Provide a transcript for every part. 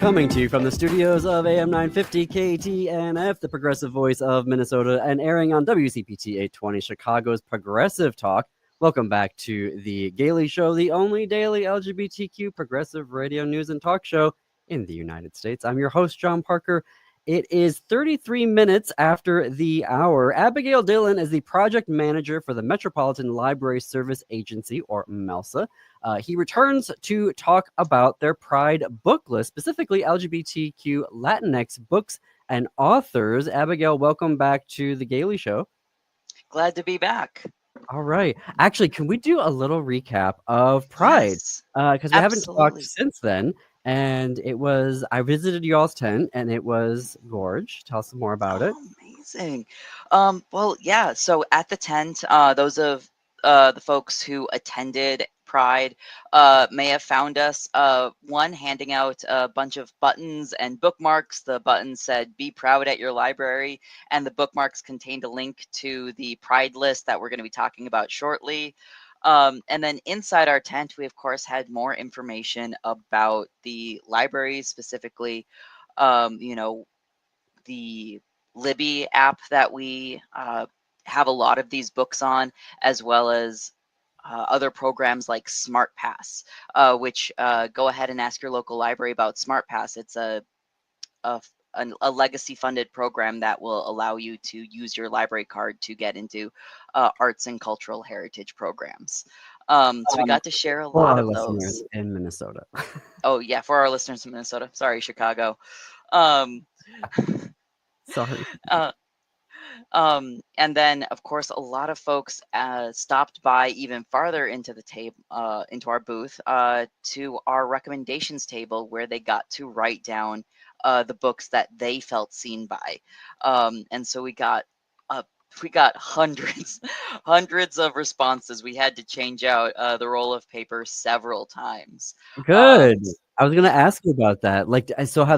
Coming to you from the studios of AM 950 KTNF, the progressive voice of Minnesota, and airing on WCPT 820 Chicago's Progressive Talk. Welcome back to the Gailey Show, the only daily LGBTQ progressive radio news and talk show in the United States. I'm your host, John Parker. It is 33 minutes after the hour. Abigail Dillon is the project manager for the Metropolitan Library Service Agency, or MELSA. He returns to talk about their Pride book list, specifically LGBTQ Latinx books and authors. Abigail, welcome back to the Gailey Show. Glad to be back. All right. Actually, can we do a little recap of Pride? Yes, Because we haven't talked absolutely. since then. And I visited y'all's tent, and it was gorge. Tell us some more about it. Oh, amazing. Well, yeah. So at the tent, those of the folks who attended Pride may have found us one handing out a bunch of buttons and bookmarks. The buttons said "Be proud at your library," and the bookmarks contained a link to the Pride list that we're going to be talking about shortly. And then inside our tent, we of course had more information about the library, specifically, you know, the Libby app that we have a lot of these books on, as well as other programs like SmartPass, which go ahead and ask your local library about SmartPass. It's a, a legacy-funded program that will allow you to use your library card to get into arts and cultural heritage programs. So we got to share a For lot our of listeners those. in Minnesota. Oh yeah, for our listeners in Minnesota. Sorry, Chicago. Um, Sorry. uh, and then, of course, a lot of folks stopped by even farther into the table, into our booth, to our recommendations table, where they got to write down the books that they felt seen by. And so we got hundreds, hundreds of responses. We had to change out the roll of paper several times. Good. I was gonna ask you about that. Like,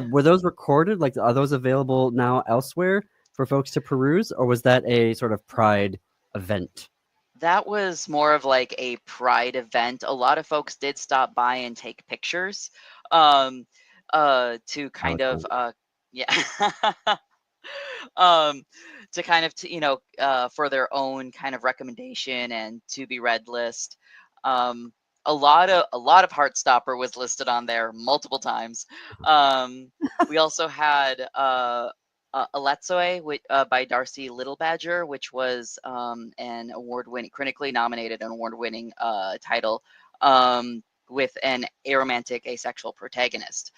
were those recorded? Like, are those available now elsewhere for folks to peruse, or was that a sort of Pride event? That was more of like a Pride event. A lot of folks did stop by and take pictures, um, to kind of, Eloquent. yeah, um, to kind of, for their own kind of recommendation and to be read list. Um, a lot of Heartstopper was listed on there multiple times. Um, we also had Aletsoi by Darcy Little Badger, which was an award-winning, critically nominated, and award-winning title, with an aromantic asexual protagonist.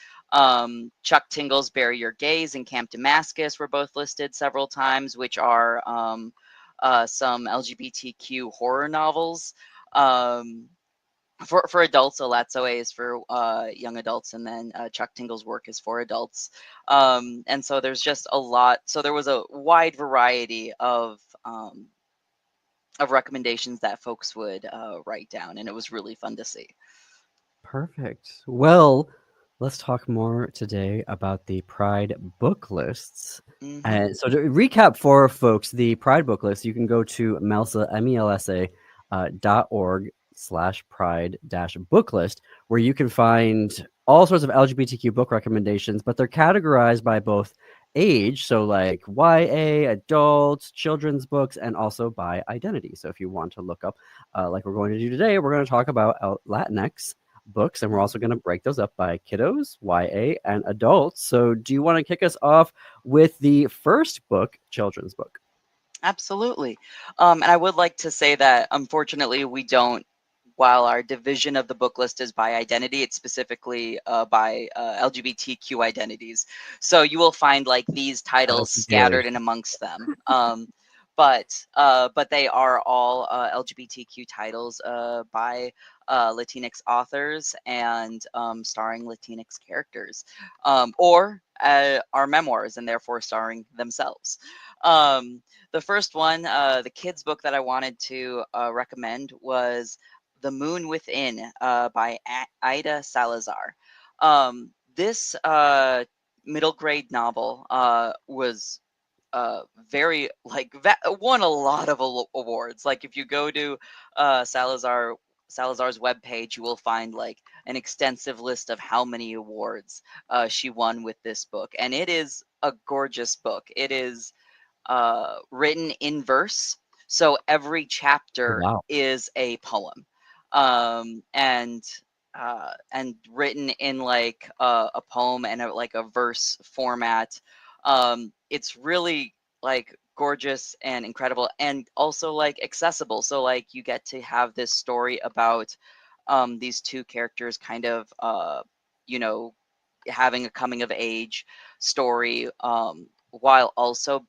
Chuck Tingle's Bury Your Gaze and Camp Damascus were both listed several times, which are some LGBTQ horror novels. For adults, Alatsoe is for young adults, and then Chuck Tingle's work is for adults. And so there's just a lot. So there was a wide variety of recommendations that folks would write down, and it was really fun to see. Perfect. Well, let's talk more today about the Pride book lists. Hmm. And so to recap for folks, the Pride book list, you can go to MELSA, MELSA, .org/pride book list, where you can find all sorts of LGBTQ book recommendations, but they're categorized by both age, so like YA, adults, children's books, and also by identity. So if you want to look up, like we're going to do today, we're going to talk about Latinx books, and we're also going to break those up by kiddos, YA, and adults. So do you want to kick us off with the first book, children's book? Absolutely. And I would like to say that unfortunately we don't, while our division of the book list is by identity, it's specifically by LGBTQ identities. So you will find like these titles That's the Gailey. scattered in amongst them. But they are all LGBTQ titles by Latinx authors and starring Latinx characters, or are memoirs and therefore starring themselves. The first one, the kids' book that I wanted to recommend, was The Moon Within by Ida Salazar. This middle grade novel was very won a lot of awards. Like if you go to Salazar Salazar's webpage, you will find like an extensive list of how many awards she won with this book, and it is a gorgeous book. It is written in verse, so every Oh, chapter wow. is a poem, um, and and written in like a poem and like a verse format. It's really like gorgeous and incredible, and also like accessible. So like you get to have this story about these two characters kind of you know having a coming of age story, while also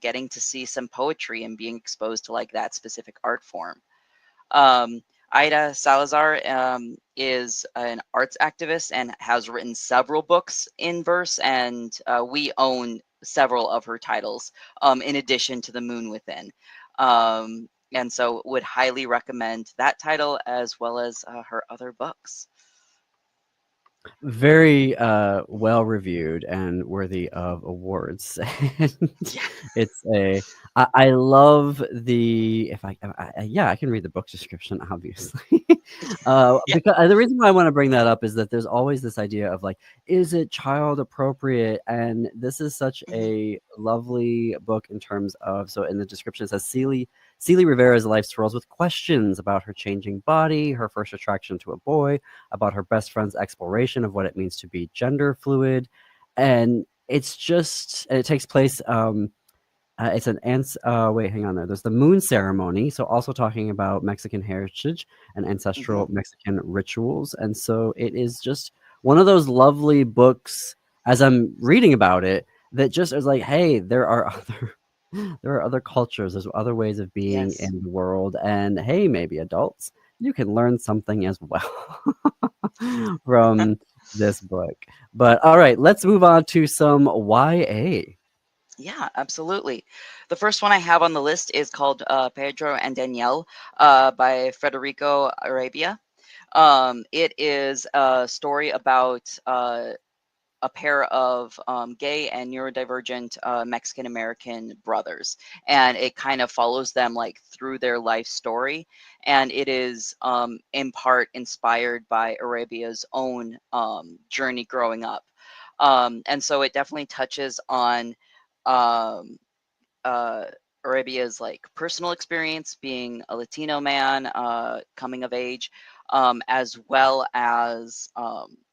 getting to see some poetry and being exposed to like that specific art form. um, Ida Salazar is an arts activist and has written several books in verse, and we own several of her titles, in addition to The Moon Within. And so would highly recommend that title as well as her other books. Very well reviewed and worthy of awards. And Yeah. it's a I love the if I yeah, I can read the book description, obviously. Yeah. Because the reason why I want to bring that up is that there's always this idea of like, is it child appropriate? And this is such Mhm. a lovely book in terms of, so in the description it says Celie Rivera's life swirls with questions about her changing body, her first attraction to a boy, about her best friend's exploration of what it means to be gender fluid. And it's just, and it takes place, it's an wait, hang on there. There's the moon ceremony. So also talking about Mexican heritage and Mhm. ancestral Mexican rituals. And so it is just one of those lovely books as I'm reading about it that just is like, hey, there are other there are other cultures, there's other ways of being Yes. in the world. And hey, maybe adults, you can learn something as well from this book. But all right, let's move on to some YA. Yeah, absolutely. The first one I have on the list is called Pedro and Danielle by Federico Arabia. It is a story about a pair of gay and neurodivergent Mexican American brothers, and it kind of follows them like through their life story. And it is in part inspired by Arabia's own journey growing up. And so it definitely touches on um, uh, Arabia's like personal experience being a Latino man, coming of age, as well as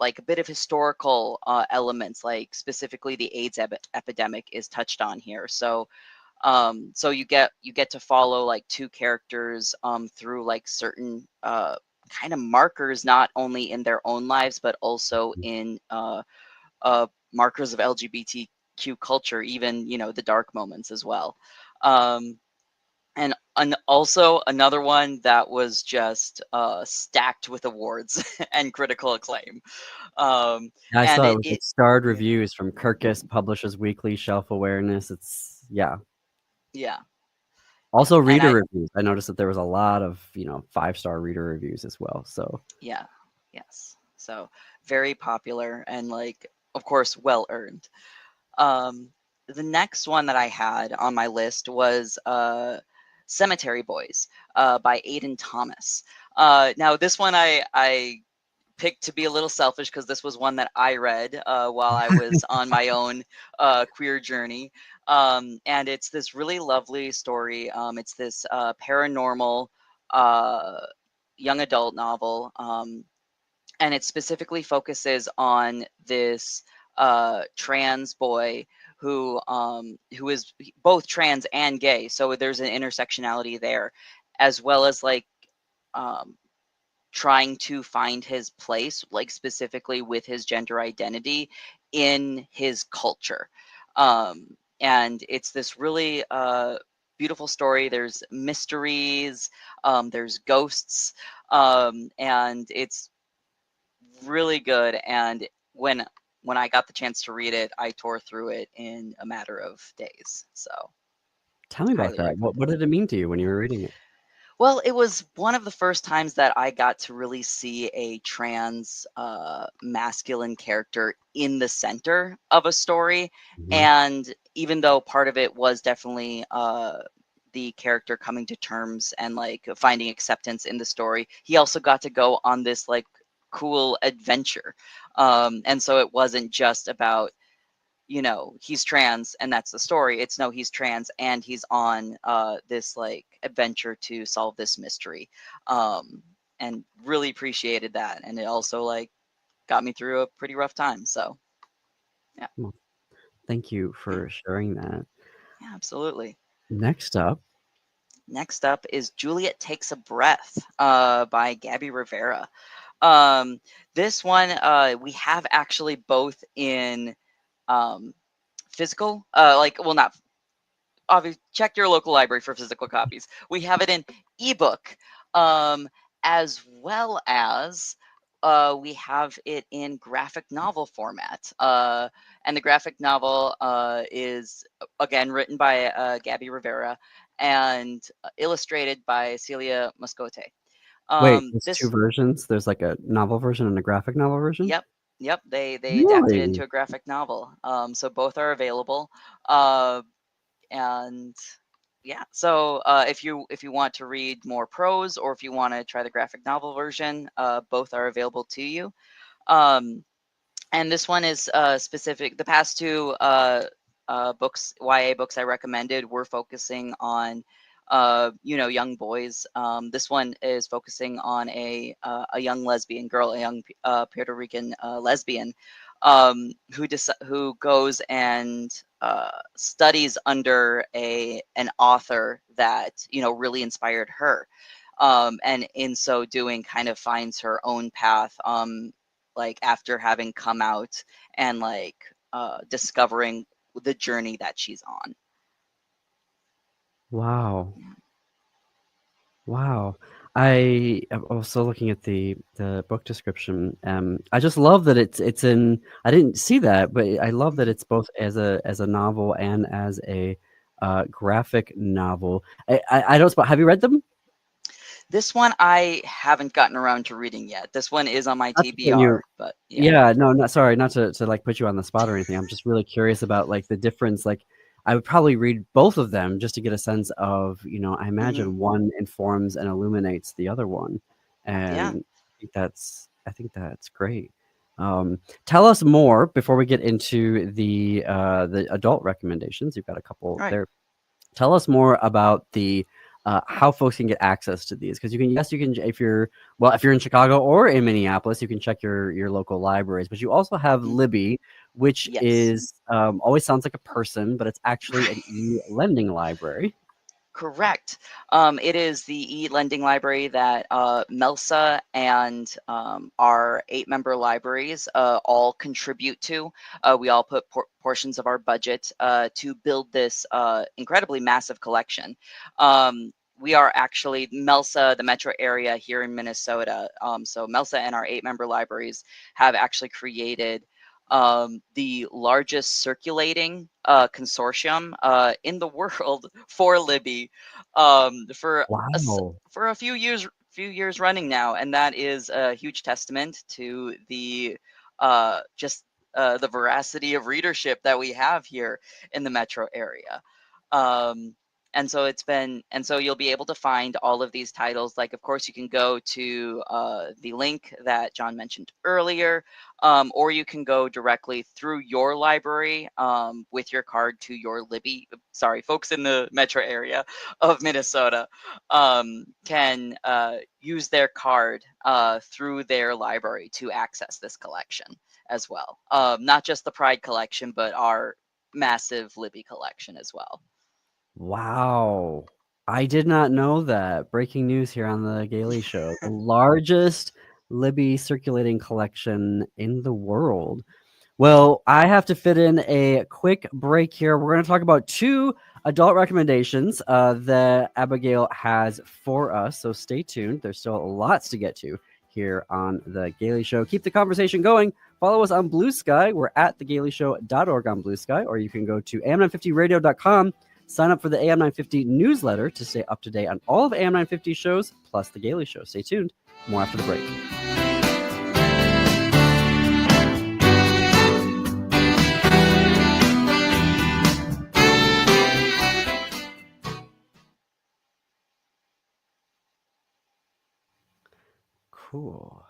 like a bit of historical elements, like specifically the AIDS epidemic is touched on here. So so you get to follow like two characters through like certain kind of markers, not only in their own lives but also in markers of LGBTQ culture, even the dark moments as well. Um, and also another one that was just stacked with awards and critical acclaim. Um, I and saw it it, was like it starred yeah, reviews from Kirkus Publishers Weekly, Shelf Awareness. It's yeah. yeah, yeah, Also and reader reviews. I noticed that there was a lot of, 5-star reader reviews as well. So yeah, yes. So very popular and like, of course, well earned. Um, the next one that I had on my list was Cemetery Boys by Aidan Thomas. Now, this one I picked to be a little selfish because this was one that I read while I was on my own queer journey. And it's this really lovely story. It's this paranormal uh, young adult novel. And it specifically focuses on this trans boy who is both trans and gay. So there's an intersectionality there, as well as like um, trying to find his place, like specifically with his gender identity in his culture. And it's this really beautiful story. There's mysteries, there's ghosts, and it's really good. And when I got the chance to read it, I tore through it in a matter of days. So tell me about highly that. recommend. What did it mean to you when you were reading it? Well, it was one of the first times that I got to really see a trans masculine character in the center of a story. Mhm. And even though part of it was definitely the character coming to terms and like finding acceptance in the story, he also got to go on this like cool adventure. And so it wasn't just about, he's trans and that's the story. It's no, he's trans and he's on this like adventure to solve this mystery. And really appreciated that. And it also like got me through a pretty rough time. So yeah. Well, thank you for sharing that. Yeah, absolutely. Next up is Juliet Takes a Breath by Gabby Rivera. This one we have actually both in physical, not obviously check your local library for physical copies. We have it in ebook, as well as we have it in graphic novel format. And the graphic novel is again written by Gabby Rivera and illustrated by Celia Moscote. wait, there's two This versions. There's like a novel version and a graphic novel version? Yep, they adapted it Really? into a graphic novel. So both are available. And yeah, so if you want to read more prose or if you want to try the graphic novel version, both are available to you. And this one is specific. The past two books, YA books I recommended, were focusing on young boys. This one is focusing on a young lesbian girl, a young Puerto Rican lesbian, who goes and studies under an author that really inspired her, and in so doing kind of finds her own path, like after having come out and like discovering the journey that she's on. Wow. Wow. I am also looking at the book description. I just love that it's in. I didn't see that, but I love that it's both as a novel and as a graphic novel. I don't. Have you read them? This one I haven't gotten around to reading yet. This one is on my Not to put you. TBR, but yeah. Yeah, no, not sorry, not to like put you on the spot or anything. I'm just really curious about like the difference. Like, I would probably read both of them just to get a sense of, I imagine one informs and illuminates the other one, Yeah. and I think that's great. Tell us more before we get into the adult recommendations. You've got a couple Right. there. Tell us more about the how folks can get access to these, because you can if you're in Chicago or in Minneapolis, you can check your local libraries, but you also have Libby, which Yes. is always sounds like a person, but it's actually an e-lending library. Correct. It is the e-lending library that MELSA and our 8-member libraries all contribute to. We all put portions of our budget to build this incredibly massive collection. We are actually MELSA, the metro area here in Minnesota. So MELSA and our 8-member libraries have actually created the largest circulating consortium in the world for Libby, for a few years running now, and that is a huge testament to the the veracity of readership that we have here in the metro area. And so you'll be able to find all of these titles. Like, of course, you can go to the link that John mentioned earlier, or you can go directly through your library with your card to your Libby. Sorry, folks in the metro area of Minnesota can use their card through their library to access this collection as well. Not just the Pride collection, but our massive Libby collection as well. Wow. I did not know that. Breaking news here on the Gailey Show. The largest Libby circulating collection in the world. Well, I have to fit in a quick break here. We're going to talk about 2 adult recommendations that Abigail has for us. So stay tuned. There's still lots to get to here on the Gailey Show. Keep the conversation going. Follow us on Blue Sky. We're at thegaileyshow.org on Blue Sky, or you can go to am950radio.com. Sign up for the AM950 newsletter to stay up to date on all of AM950 shows, plus The Gailey Show. Stay tuned. More after the break. Cool.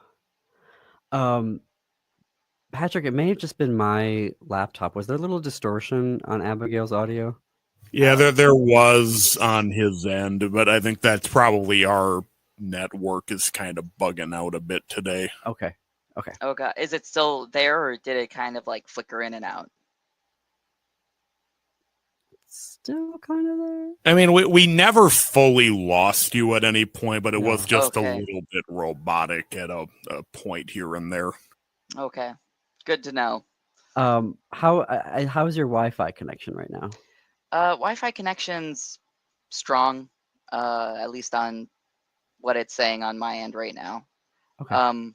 Um, Patrick, it may have just been my laptop. Was there a little distortion on Abigail's audio? Yeah, there was on his end, but I think that's probably our network is kind of bugging out a bit today. Okay. Okay. Is it still there, or did it kind of like flicker in and out? Still kind of there. I mean, we never fully lost you at any point, but it was just a Okay. little bit robotic at a point here and there. Okay. Good to know. How's your Wi-Fi connection right now? Wi-Fi connection's strong, at least on what it's saying on my end right now. Okay.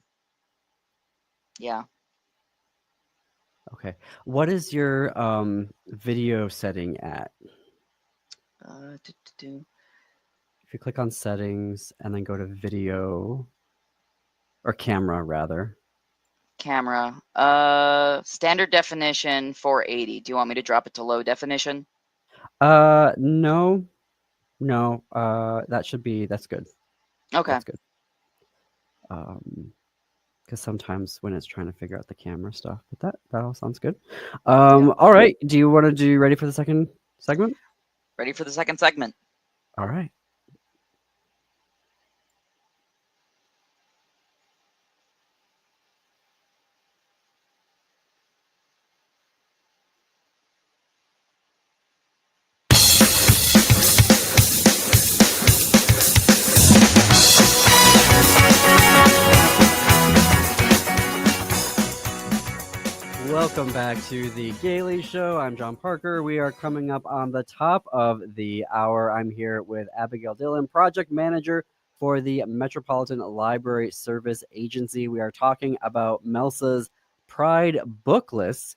Yeah. Okay. What is your video setting at? If you click on settings and then go to video or camera rather. Camera. Standard definition 480. Do you want me to drop it to low definition? No. That's good. Okay. That's good. Because sometimes when it's trying to figure out the camera stuff, but that all sounds good. Yeah. All right. Do you want to do ready for the second segment? Ready for the second segment. All right. Welcome back to the Gailey Show. I'm John Parker. We are coming up on the top of the hour. I'm here with Abigail Dillon, project manager for the Metropolitan Library Service Agency. We are talking about MELSA's Pride Booklists.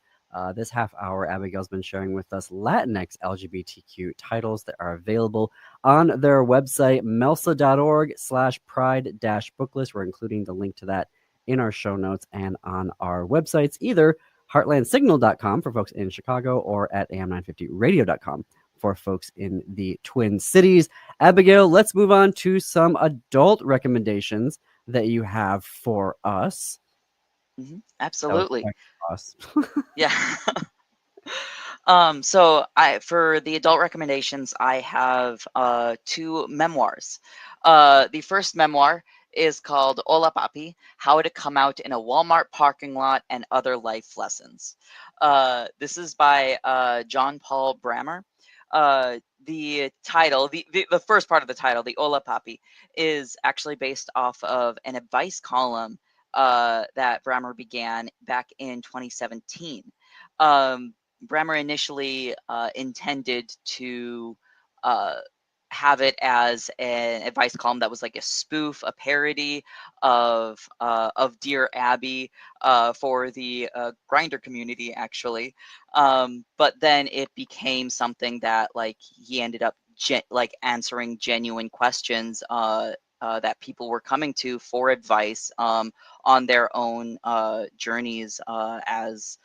This half hour, Abigail's been sharing with us Latinx LGBTQ titles that are available on their website, melsa.org/pride-booklist. We're including the link to that in our show notes and on our websites, either heartlandsignal.com for folks in Chicago or at am950radio.com for folks in the Twin Cities. Abigail, let's move on to some adult recommendations that you have for us. Mm-hmm. Absolutely. Awesome. Yeah. So for the adult recommendations, I have 2 memoirs. The first memoir is called Hola Papi, How to Come Out in a Walmart Parking Lot and Other Life Lessons. This is by John Paul Brammer. The title, the first part of the title, the Hola Papi, is actually based off of an advice column that Brammer began back in 2017. Brammer initially intended to have it as an advice column that was like a spoof, a parody of Dear Abby for the Grindr community, actually. But then it became something that like he ended up answering genuine questions that people were coming to for advice on their own journeys as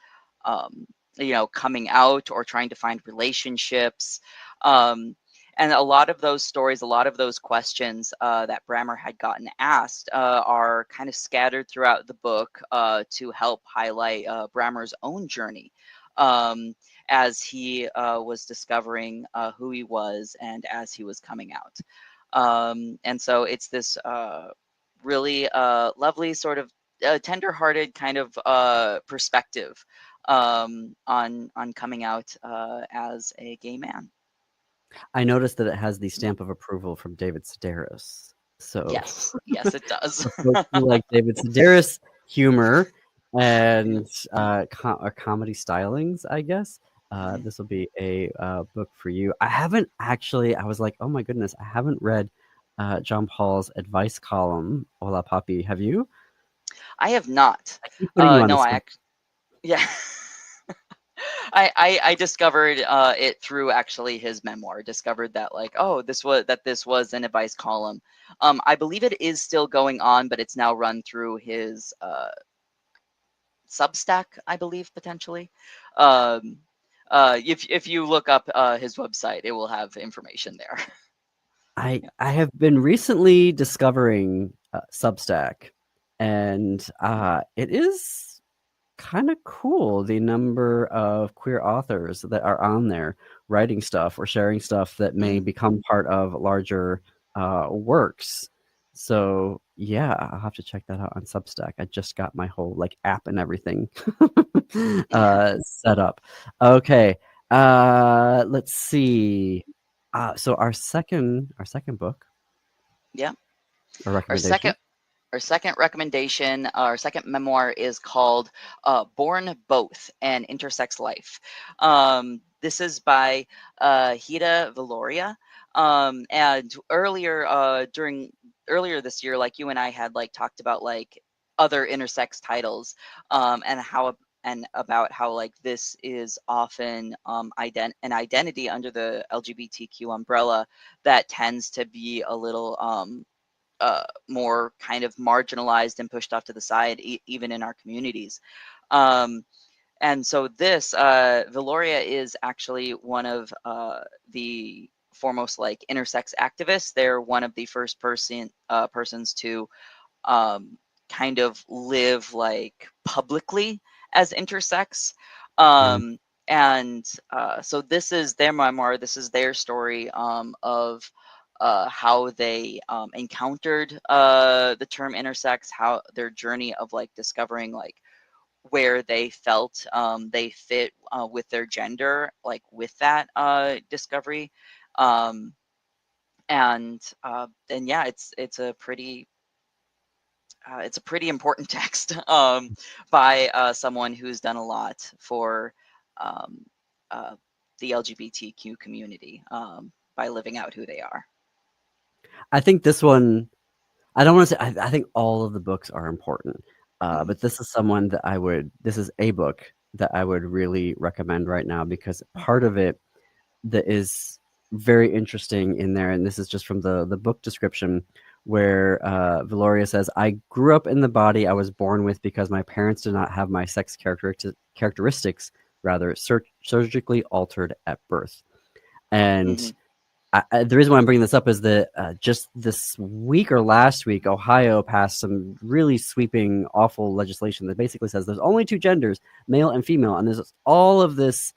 coming out or trying to find relationships. And a lot of those stories, a lot of those questions that Brammer had gotten asked are kind of scattered throughout the book to help highlight Brammer's own journey as he was discovering who he was and as he was coming out. And so it's this really lovely sort of tender-hearted kind of perspective on coming out as a gay man. I noticed that it has the stamp of approval from David Sedaris. So yes, it does. like David Sedaris humor and comedy stylings, I guess. This will be a book for you. I was like, oh my goodness, I haven't read John Paul's advice column, Hola Papi. Have you? I have not. I keep putting you on yeah. I discovered it through actually his memoir. Discovered that like, oh, this was an advice column. I believe it is still going on, but it's now run through his Substack, I believe, potentially. If you look up his website, it will have information there. I have been recently discovering Substack. and it is kind of cool the number of queer authors that are on there writing stuff or sharing stuff that may become part of larger works. So yeah, I'll have to check that out on Substack. I just got my whole like app and everything set up. Okay, let's see. So our second book, Yeah. or Our recommendation. second recommendation, our second memoir is called Born Both, An Intersex Life. This is by Hida Valoria. And earlier this year, like you and I had like talked about like other intersex titles, and about how like this is often an identity under the LGBTQ umbrella that tends to be a little more kind of marginalized and pushed off to the side, even in our communities. And so this Valoria is actually one of the foremost like intersex activists. They're one of the first persons to kind of live like publicly as intersex. And so this is their memoir. This is their story of how they encountered the term intersex, how their journey of like discovering like where they felt they fit with their gender, like with that discovery. And yeah, it's a pretty important text by someone who's done a lot for um, the LGBTQ community by living out who they are. I think this one, I don't want to say, I think all of the books are important, but this is this is a book that I would really recommend right now, because part of it that is very interesting in there, and this is just from the book description, where Valoria says, I grew up in the body I was born with because my parents did not have my sex characteristics, rather surgically altered at birth. And the reason why I'm bringing this up is that just this week or last week, Ohio passed some really sweeping, awful legislation that basically says there's only two genders, male and female, and there's all of this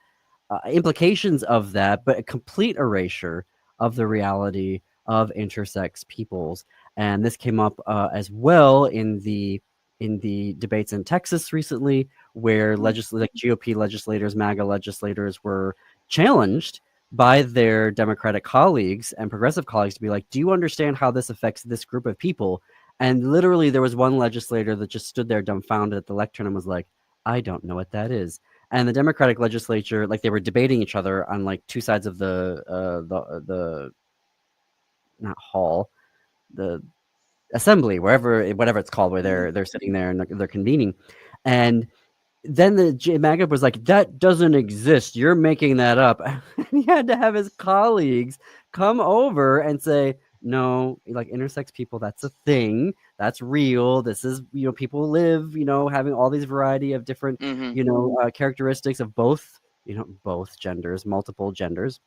implications of that, but a complete erasure of the reality of intersex peoples. And this came up as well in the debates in Texas recently, where like GOP legislators, MAGA legislators, were challenged by their Democratic colleagues and progressive colleagues to be like, do you understand how this affects this group of people? And literally there was one legislator that just stood there dumbfounded at the lectern and was like, I don't know what that is. And the Democratic legislature, like, they were debating each other on like two sides of the not hall, the assembly, whatever it's called, where they're sitting there and they're convening. And then the MAGA was like, that doesn't exist. You're making that up. And he had to have his colleagues come over and say, no, like, intersex people, that's a thing. That's real. This is, people live, having all these variety of different, characteristics of both, both genders, multiple genders.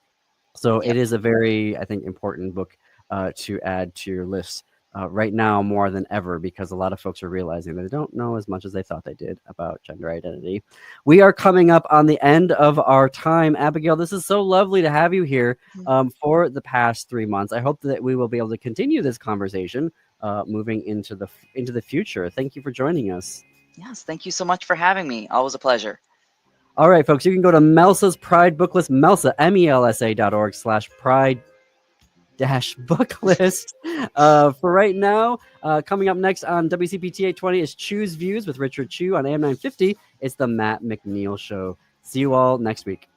So it is a very, I think, important book to add to your list right now more than ever, because a lot of folks are realizing that they don't know as much as they thought they did about gender identity. We are coming up on the end of our time. Abigail, this is so lovely to have you here for the past 3 months. I hope that we will be able to continue this conversation moving into the future. Thank you for joining us. Yes, thank you so much for having me. Always a pleasure. All right, folks, you can go to Melsa's Pride Booklist, Melsa, melsa.org/pride booklist. For right now, coming up next on WCPT 820 is Choose Views with Richard Chu. On AM 950, it's the Matt McNeil Show. See you all next week.